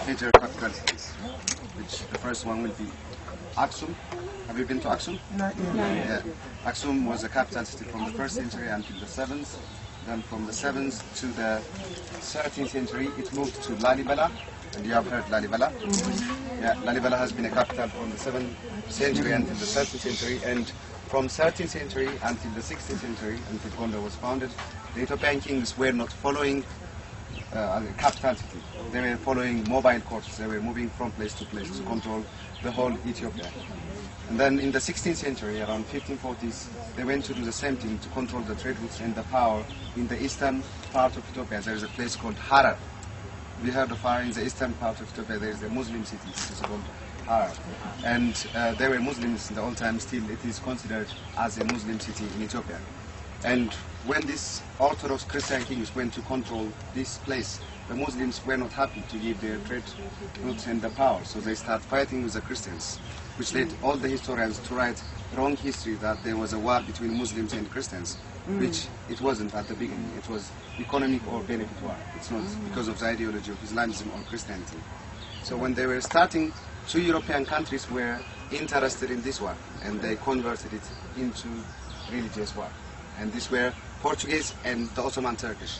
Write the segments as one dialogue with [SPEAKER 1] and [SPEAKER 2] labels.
[SPEAKER 1] Major capital cities, which the first one will be Aksum. Have you been to Aksum?
[SPEAKER 2] Not yet.
[SPEAKER 1] Yeah. Aksum was the capital city from the 1st century until the 7th. Then from the 7th to the 13th century, it moved to Lalibela. And you have heard Lalibela? Yeah, Lalibela has been a capital from the 7th century until the 13th century. And from 13th century until the 16th century, until Gondar was founded, the Ethiopian kings were not following a capital city. They were following mobile courts. They were moving from place to place to control the whole Ethiopia. And then in the 16th century, around 1540s, they went to do the same thing to control the trade routes and the power in the eastern part of Ethiopia. There is a place called Harar. We heard of Harar. In the eastern part of Ethiopia, there is a Muslim city. It's called Harar. And there were Muslims in the old time. Still, it is considered as a Muslim city in Ethiopia. And when these Orthodox Christian kings went to control this place, the Muslims were not happy to give their trade routes and the power, so they started fighting with the Christians, which led all the historians to write wrong history that there was a war between Muslims and Christians, which it wasn't at the beginning. It was economic or benefit war. It's not because of the ideology of Islamism or Christianity. So when they were starting, 2 European countries were interested in this war, and they converted it into religious war. And these were Portuguese and the Ottoman Turkish.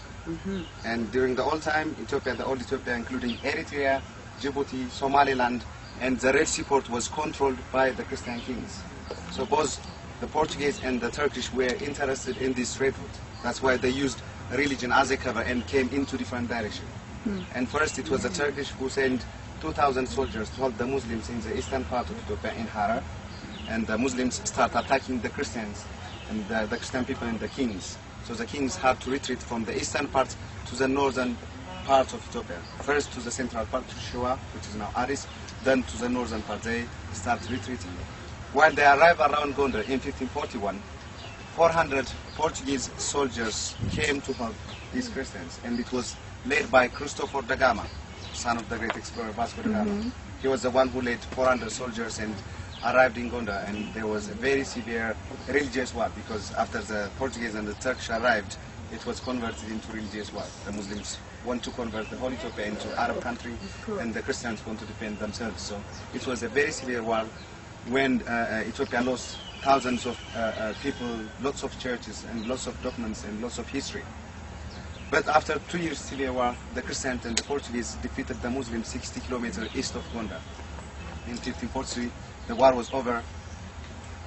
[SPEAKER 1] And during the old time, Ethiopia, the old Ethiopia, including Eritrea, Djibouti, Somaliland, and the Red Sea port was controlled by the Christian kings. So both the Portuguese and the Turkish were interested in this trade route. That's why they used religion as a cover and came into different directions. And first it was the Turkish who sent 2,000 soldiers to hold the Muslims in the eastern part of Ethiopia in Harar. And the Muslims start attacking the Christians and the Christian people and the kings. So the kings had to retreat from the eastern part to the northern part of Ethiopia. First to the central part, to Shoa, which is now Addis, then to the northern part. They start retreating. While they arrive around Gondar in 1541, 400 Portuguese soldiers came to help these Christians, and it was led by Cristoforo da Gama, son of the great explorer Vasco da Gama. He was the one who led 400 soldiers and arrived in Gondar, and there was a very severe religious war, because after the Portuguese and the Turkish arrived, it was converted into religious war. The Muslims want to convert the whole Ethiopia into Arab country, and the Christians want to defend themselves. So it was a very severe war when Ethiopia lost thousands of people, lots of churches, and lots of documents, and lots of history. But after 2 years severe war, the Christians and the Portuguese defeated the Muslims 60 kilometers east of Gondar. In 1543, the war was over.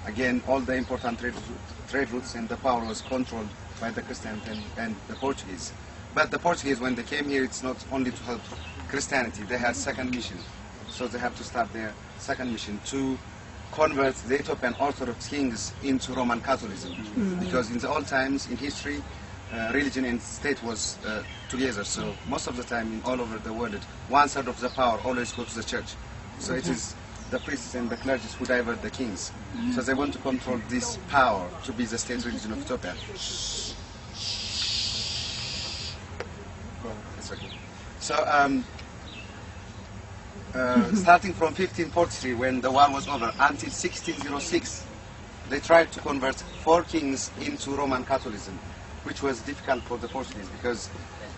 [SPEAKER 1] Again, all the important trade routes and the power was controlled by the Christians and the Portuguese. But the Portuguese, when they came here, it's not only to help Christianity. They had second mission. So they have to start their second mission to convert the Ethiopian Orthodox kings into Roman Catholicism. Because in the old times, in history, religion and state was together. So most of the time, in all over the world, 1/3 of the power always goes to the church. So it is the priests and the clergy who divert the kings. So they want to control this power to be the state religion of Ethiopia. So starting from 1543, when the war was over, until 1606, they tried to convert 4 kings into Roman Catholicism, which was difficult for the Portuguese, because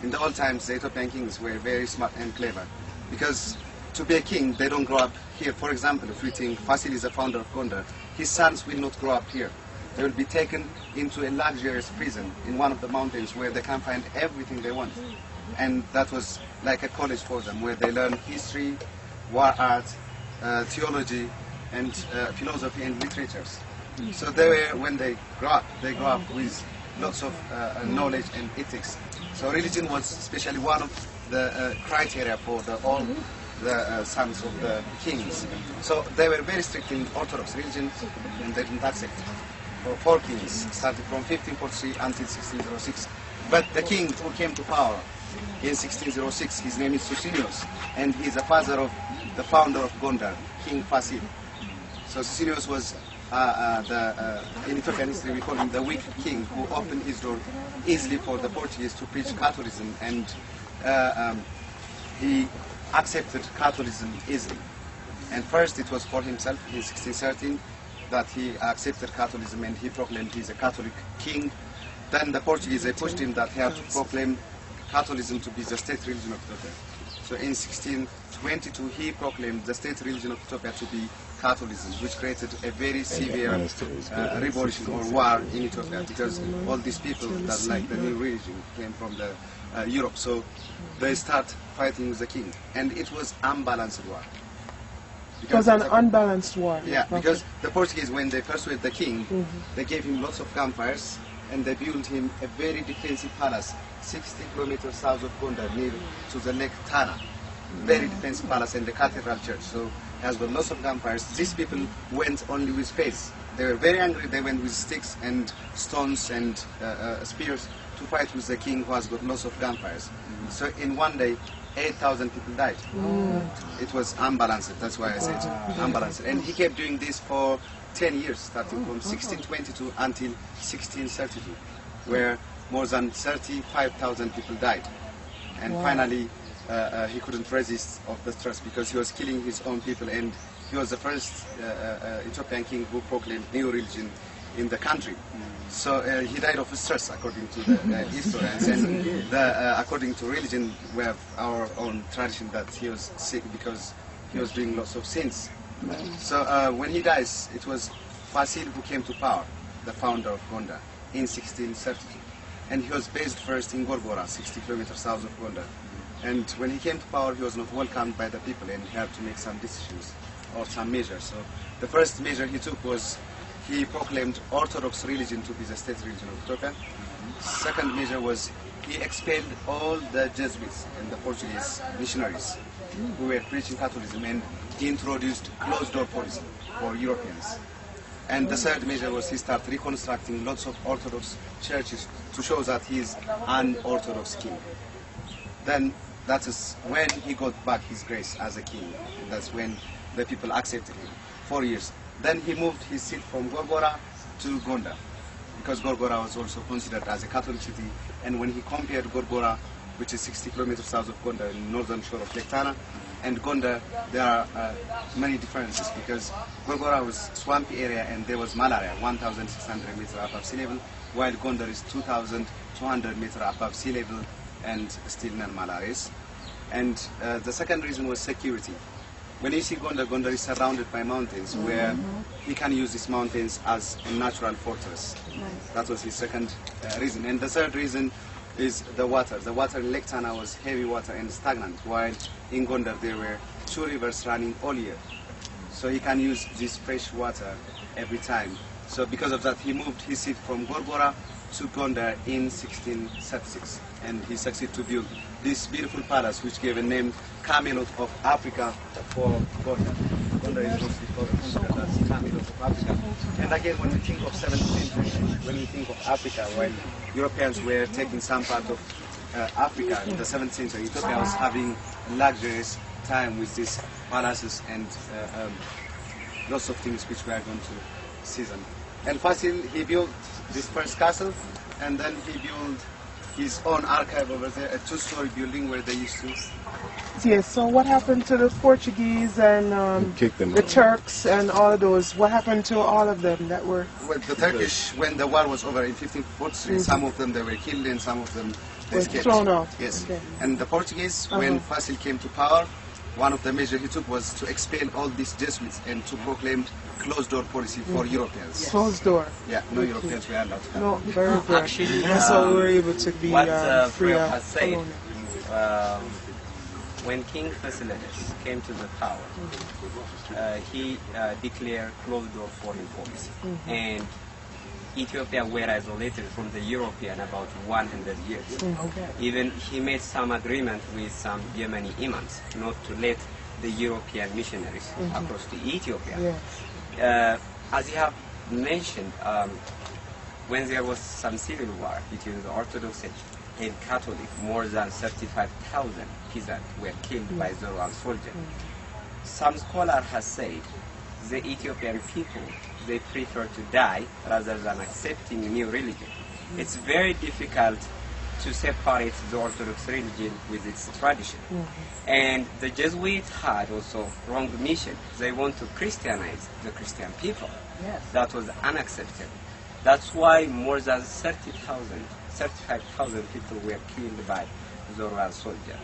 [SPEAKER 1] in the old times the Ethiopian kings were very smart and clever. Because to be a king, they don't grow up here. For example, if we think Fasil is the founder of Gondar, his sons will not grow up here. They will be taken into a luxurious prison in one of the mountains where they can find everything they want. And that was like a college for them, where they learn history, war art, theology, and philosophy and literatures. So they were, when they grow up with lots of knowledge and ethics. So religion was especially one of the criteria for all the sons of the kings. So they were very strict in Orthodox religion, and they didn't accept for 4 kings, starting from 1543 until 1606. But the king who came to power in 1606, his name is Susinius, and he's the father of the founder of Gondar, King Fasil. So Susinius was in Ethiopian history we call him the weak king, who opened his door easily for the Portuguese to preach Catholicism, and he accepted Catholicism easily. And first it was for himself in 1613 that he accepted Catholicism and he proclaimed he's a Catholic king. Then the Portuguese, they pushed him that he had to proclaim Catholicism to be the state religion of Ethiopia. So in 1622 he proclaimed the state religion of Ethiopia to be Catholicism, which created a very severe revolution or war in Ethiopia, because all these people that like the new religion came from the Europe, so they start fighting with the king, and it was unbalanced war.
[SPEAKER 2] It was an unbalanced war.
[SPEAKER 1] Yeah, because the Portuguese, when they persuaded the king, they gave him lots of gunfires, and they built him a very defensive palace 60 kilometers south of Gondar, near to the lake Tana. Very defensive palace and the cathedral church. So it has got lots of gunfires. These people went only with spades. They were very angry. They went with sticks and stones and spears to fight with the king, who has got lots of gunfires. So in one day, 8,000 people died. It was unbalanced. That's why I said unbalanced. And he kept doing this for 10 years, starting from 1622 until 1632, where more than 35,000 people died. And finally, he couldn't resist of the stress, because he was killing his own people, and he was the first Ethiopian king who proclaimed new religion in the country. So he died of stress, according to the historians, and according to religion, we have our own tradition that he was sick because he was doing lots of sins. So when he dies, it was Fasil who came to power, the founder of Gondar, in 1632. And he was based first in Gorgora, 60 kilometers south of Gondar. And when he came to power, he was not welcomed by the people, and he had to make some decisions or some measures. So the first measure he took was he proclaimed Orthodox religion to be the state religion of Ethiopia. Second measure was he expelled all the Jesuits and the Portuguese missionaries who were preaching Catholicism, and he introduced closed-door policy for Europeans. And the third measure was he started reconstructing lots of Orthodox churches to show that he is an Orthodox king. Then that is when he got back his grace as a king. That's when the people accepted him. 4 years. Then he moved his seat from Gorgora to Gondar, because Gorgora was also considered as a Catholic city. And when he compared Gorgora, which is 60 kilometers south of Gondar, in northern shore of Lake Tana, and Gondar, there are many differences, because Gorgora was swampy area and there was malaria 1,600 meters above sea level, while Gondar is 2,200 meters above sea level and still non-malarious. And the second reason was security. When you see Gondar, Gondar is surrounded by mountains, where he can use these mountains as a natural fortress. That was his second reason. And the third reason is the water. The water in Lake Tana was heavy water and stagnant, while in Gondar there were 2 rivers running all year. So he can use this fresh water every time. So because of that, he moved his seat from Gorgora to Gondar in 1636, and he succeeded to build this beautiful palace, which gave a name Camelot of Africa for Gondar. Gondar is mostly considered as Camelot of Africa. And again, when we think of 7th century, when we think of Africa, when Europeans were taking some part of Africa in the 7th century, Ethiopia was having luxurious time with these palaces and lots of things which we are going to see them. And Fasil, he built this first castle, and then he built his own archive over there, a 2-story building where they used to.
[SPEAKER 2] Yes, so what happened to the Portuguese and the Turks and all of those? What happened to all of them that were?
[SPEAKER 1] Well, the Turkish, when the war was over in 1543, some of them they were killed and some of them they escaped.
[SPEAKER 2] Thrown out.
[SPEAKER 1] Yes. Okay. And the Portuguese, when Fasil came to power, one of the measures he took was to expel all these Jesuits and to proclaim closed-door policy for Europeans.
[SPEAKER 2] Yes. Closed door.
[SPEAKER 1] Yeah, no Europeans were allowed to come.
[SPEAKER 2] No, very good.
[SPEAKER 3] Actually,
[SPEAKER 2] that's how we were able to be free.
[SPEAKER 3] Has said, when King Facilis came to the power, he declared closed-door foreign policy, and Ethiopia were isolated from the European about 100 years. Even he made some agreement with some Yemeni imams not to let the European missionaries across to Ethiopia.
[SPEAKER 2] Yes.
[SPEAKER 3] As you have mentioned, when there was some civil war between the Orthodox and Catholic, more than 35,000 peasants were killed by the Roman soldiers. Some scholar has said the Ethiopian people they prefer to die rather than accepting a new religion. It's very difficult to separate the Orthodox religion with its tradition. And the Jesuits had also wrong mission. They want to Christianize the Christian people.
[SPEAKER 2] Yes.
[SPEAKER 3] That was unacceptable. That's why more than 35,000 people were killed by the Royal soldier.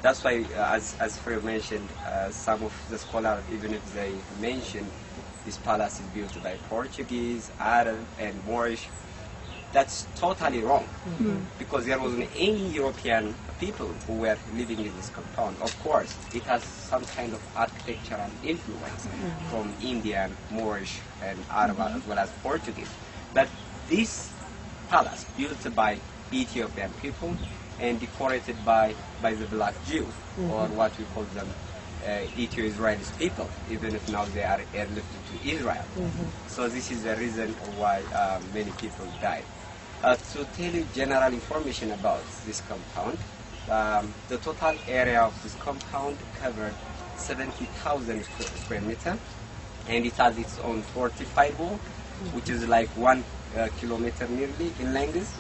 [SPEAKER 3] That's why, as Freud mentioned, some of the scholars, even if they mentioned this palace is built by Portuguese, Arab, and Moorish, that's totally wrong, because there wasn't any European people who were living in this compound. Of course, it has some kind of architectural influence from Indian, Moorish, and Arab, as well as Portuguese. But this palace, built by Ethiopian people and decorated by the Black Jews, or what we call them Ethio-Israelis people, even if now they are airlifted to Israel. So this is the reason why many people died. To tell you general information about this compound, the total area of this compound covered 70,000 square meters, and it has its own fortified wall, which is like 1 kilometer nearly in length.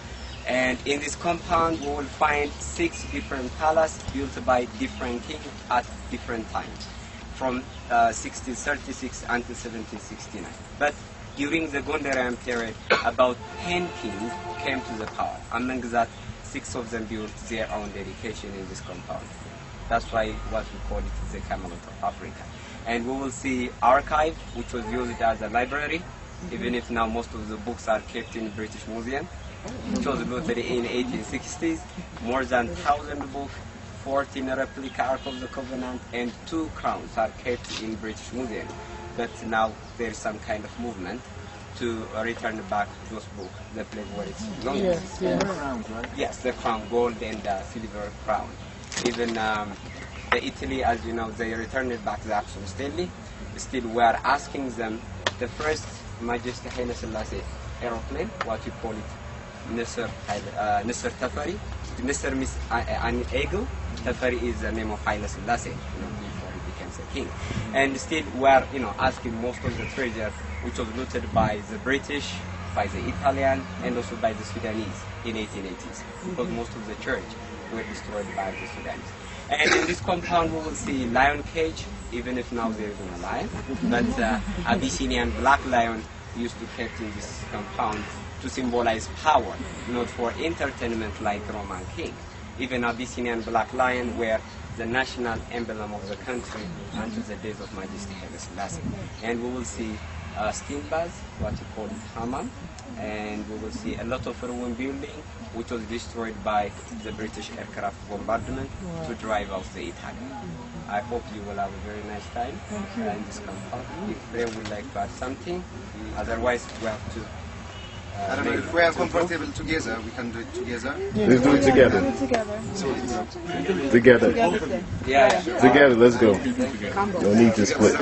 [SPEAKER 3] And in this compound, we will find 6 different palaces built by different kings at different times, from 1636 until 1769. But during the Gondarian period, about 10 kings came to the power. Among that, 6 of them built their own dedication in this compound. That's why what we call it the Camelot of Africa. And we will see archive, which was used as a library, even if now most of the books are kept in British Museum. It was built in 1860s. More than 1,000 books, 14 replica Ark of the Covenant, and 2 crowns are kept in British Museum. But now there's some kind of movement to return back those books, the place where it's belongs.
[SPEAKER 2] Yes, yes.
[SPEAKER 4] Crowns, right?
[SPEAKER 3] Yes, the crown, gold and silver crown. Even Italy, as you know, they returned it back to the Aksum Stanley. Still, we are asking them the first Majesty Haile Selassie aeroplane, what you call it, Nisr Tafari. Nisr means an eagle. Tafari is the name of Haile Selassie, before he becomes a king. And still, we are, asking most of the treasure, which was looted by the British, by the Italian, and also by the Sudanese in 1880s, because most of the church were destroyed by the Sudanese. And in this compound, we will see lion cage, even if now there isn't a lion, but Abyssinian black lion used to be kept in this compound to symbolize power, not for entertainment like Roman king. Even Abyssinian black lion were the national emblem of the country until the days of Majesty Haile Selassie. And we will see steam baths, what you call it, hammam, and we will see a lot of ruined building, which was destroyed by the British aircraft bombardment to drive out the Italians. I hope you will have a very nice time in this compound. If they would like to add something, otherwise we have to.
[SPEAKER 1] I don't know, if we are comfortable together, we can do it together.
[SPEAKER 4] Let's do it together.
[SPEAKER 1] So it's
[SPEAKER 4] Together.
[SPEAKER 3] Yeah.
[SPEAKER 4] Together, let's go. No need to split.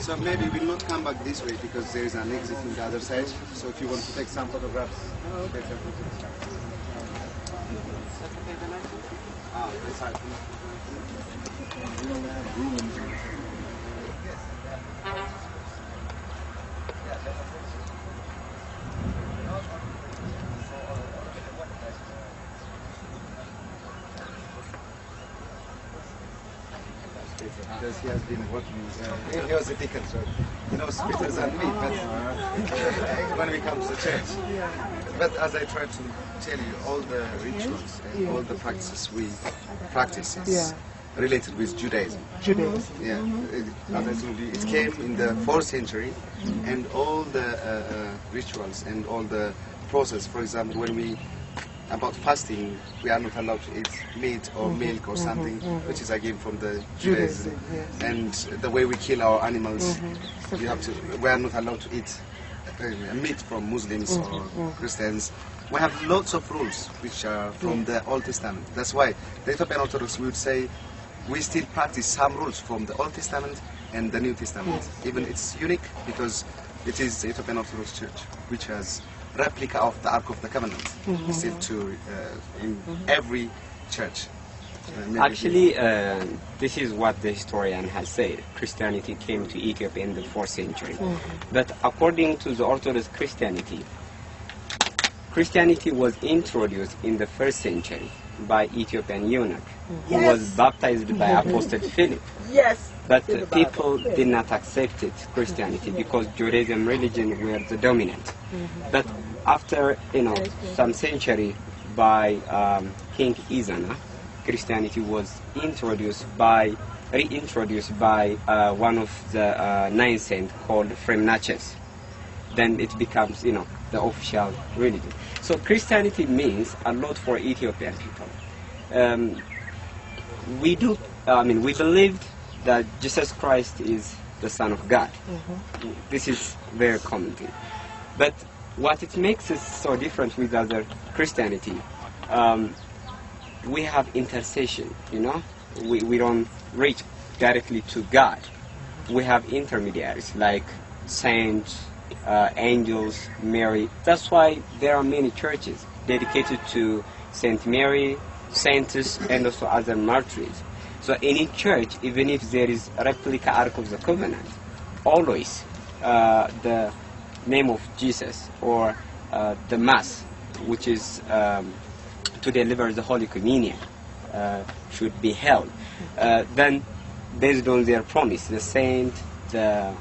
[SPEAKER 1] So maybe we'll not come back this way because there is an exit on the other side. So if you want to take some photographs, this side. Because he has been working, he was a deacon, so he knows better than me, but when we come to the church. But as I try to tell you, all the rituals and all the practices we practice is related with Judaism.
[SPEAKER 2] Judaism.
[SPEAKER 1] Yeah, as I told you, it came in the 4th century, and all the rituals and all the process, for example, when we about fasting, we are not allowed to eat meat or milk or something, which is again from the Judaism. And the way we kill our animals, we are not allowed to eat meat from Muslims or Christians. We have lots of rules which are from the Old Testament. That's why the Ethiopian Orthodox would say we still practice some rules from the Old Testament and the New Testament. Even it's unique because it is the Ethiopian Orthodox Church which has replica of the Ark of the Covenant still in every church.
[SPEAKER 3] Actually, this is what the historian has said. Christianity came to Ethiopia in the 4th century. But according to the Orthodox Christianity, Christianity was introduced in the 1st century by Ethiopian eunuch who was baptized by Apostle Philip.
[SPEAKER 2] Yes.
[SPEAKER 3] But people did not accept it, Christianity, because Judaism religion were the dominant. But after some century by King Izana, Christianity was reintroduced by one of the 9 saints called Fremnaches. Then it becomes the official religion. So Christianity means a lot for Ethiopian people. We believed that Jesus Christ is the Son of God. This is very common thing. But what it makes us so different with other Christianity, we have intercession, we don't reach directly to God. We have intermediaries like saints, angels, Mary. That's why there are many churches dedicated to Saint Mary, saints, and also other martyrs. So any church, even if there is a replica Ark of the Covenant, always the name of Jesus or the Mass, which is to deliver the Holy Communion, should be held. Then, based on their promise, the saint, the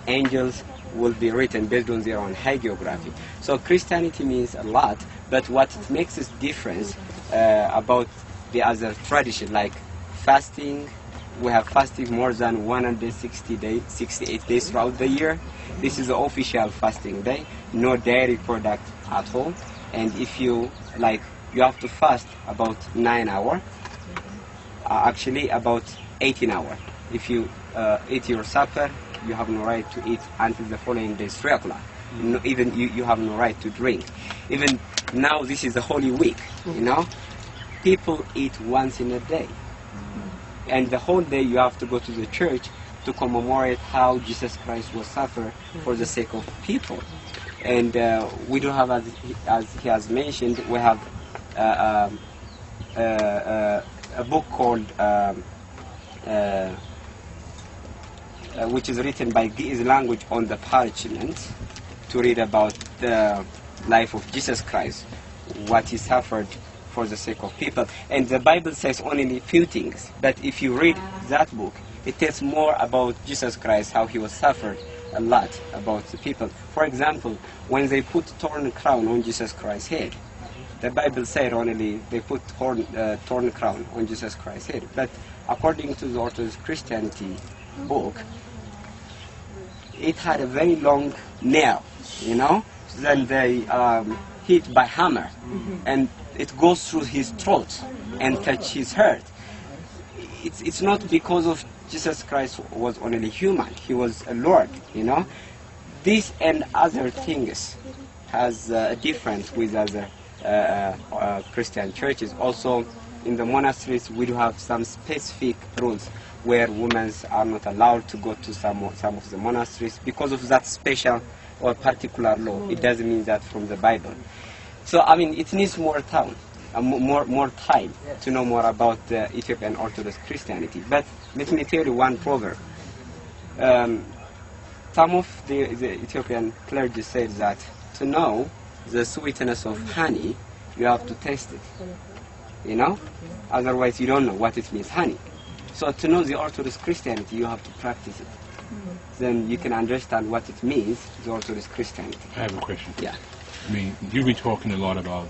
[SPEAKER 3] angels will be written based on their own hagiography. So Christianity means a lot, but what it makes us different about the other tradition, like fasting. We have fasting more than 168 days throughout the year. This is the official fasting day. No dairy product at all. And if you have to fast about 9 hours. Actually about 18 hours. If you eat your supper, you have no right to eat until the following day 3 o'clock. Even you have no right to drink. Even now, this is the Holy Week. People eat once in a day. And the whole day you have to go to the church to commemorate how Jesus Christ was suffered for the sake of people. And we do have, as he has mentioned, we have a book called, which is written by Ge'ez language on the parchment to read about the life of Jesus Christ, what he suffered for the sake of people. And the Bible says only a few things, but if you read that book, it tells more about Jesus Christ, how he was suffered a lot about the people. For example, when they put thorn crown on Jesus Christ's head, the Bible said only they put thorn crown on Jesus Christ's head. But according to the Orthodox Christianity book, it had a very long nail, then they hit by hammer, and it goes through his throat and touch his heart. It's not because of Jesus Christ was only human, he was a Lord, This and other things has a difference with other Christian churches. Also, in the monasteries, we do have some specific rules where women are not allowed to go to some of the monasteries because of that special or particular law. It doesn't mean that from the Bible. So, it needs more time, more time to know more about the Ethiopian Orthodox Christianity. But let me tell you one proverb. Some of the Ethiopian clergy said that to know the sweetness of honey, you have to taste it. Otherwise you don't know what it means, honey. So to know the Orthodox Christianity, you have to practice it. Then you can understand what it means, the Orthodox Christianity.
[SPEAKER 5] I have a question.
[SPEAKER 3] Yeah.
[SPEAKER 5] You've been talking a lot about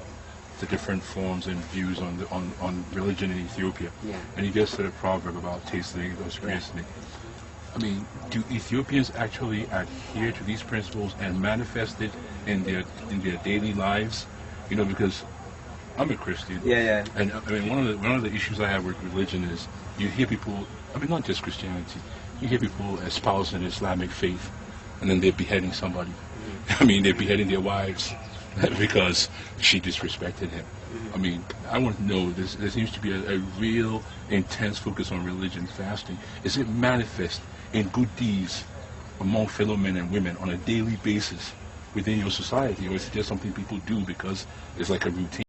[SPEAKER 5] the different forms and views on religion in Ethiopia.
[SPEAKER 3] Yeah.
[SPEAKER 5] And you just said a proverb about tasting those Christianity. Do Ethiopians actually adhere to these principles and manifest it in their daily lives? Because I'm a Christian.
[SPEAKER 3] Yeah.
[SPEAKER 5] And one of the issues I have with religion is you hear people, not just Christianity, you hear people espouse an Islamic faith and then they're beheading somebody. They're beheading their wives because she disrespected him. I want to know, there seems to be a real intense focus on religion fasting. Is it manifest in good deeds among fellow men and women on a daily basis within your society, or is it just something people do because it's like a routine?